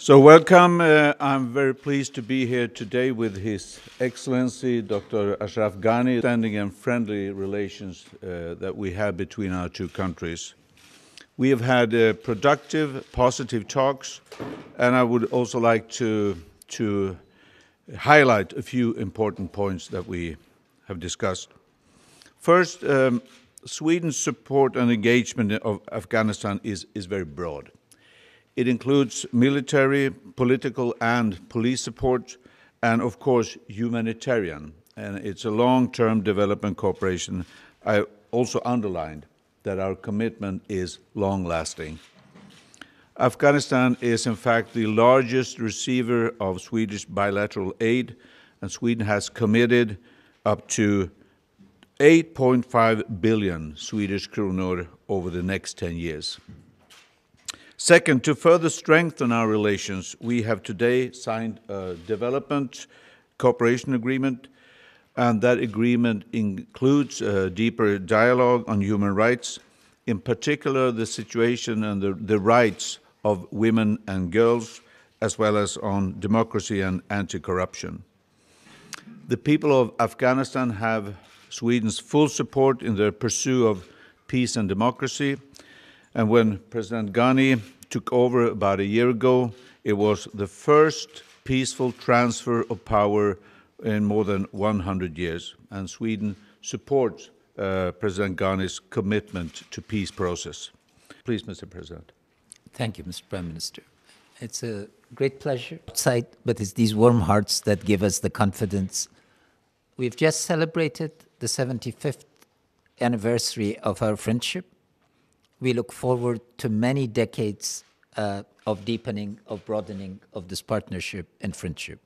So welcome. I'm very pleased to be here today with His Excellency Dr. Ashraf Ghani, standing and friendly relations that we have between our two countries. We have had productive, positive talks, and I would also like to highlight a few important points that we have discussed. First, Sweden's support and engagement of Afghanistan is very broad. It includes military, political, and police support, and of course, humanitarian. And it's a long-term development cooperation. I also underlined that our commitment is long-lasting. Afghanistan is, in fact, the largest receiver of Swedish bilateral aid, and Sweden has committed up to 8.5 billion Swedish kronor over the next 10 years. Second, to further strengthen our relations, we have today signed a development cooperation agreement, and that agreement includes a deeper dialogue on human rights, in particular the situation and the rights of women and girls, as well as on democracy and anti-corruption. The people of Afghanistan have Sweden's full support in their pursuit of peace and democracy. And when President Ghani took over about a year ago, it was the first peaceful transfer of power in more than 100 years. And Sweden supports President Ghani's commitment to peace process. Please, Mr. President. Thank you, Mr. Prime Minister. It's a great pleasure outside, but it's these warm hearts that give us the confidence. We've just celebrated the 75th anniversary of our friendship. We look forward to many decades of deepening, of broadening of this partnership and friendship.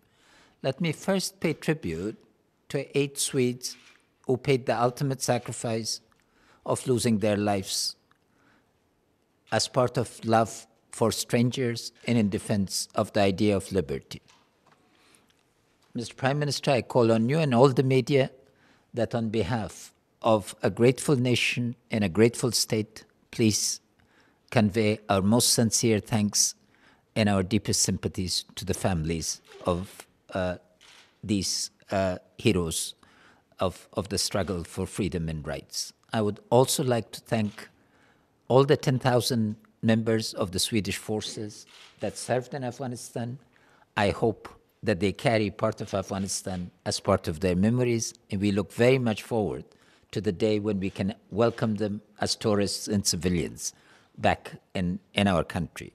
Let me first pay tribute to 8 Swedes who paid the ultimate sacrifice of losing their lives as part of love for strangers and in defense of the idea of liberty. Mr. Prime Minister, I call on you and all the media that on behalf of a grateful nation and a grateful state, please convey our most sincere thanks and our deepest sympathies to the families of these heroes of the struggle for freedom and rights. I would also like to thank all the 10,000 members of the Swedish forces that served in Afghanistan. I hope that they carry part of Afghanistan as part of their memories, and we look very much forward to the day when we can welcome them as tourists and civilians back in our country.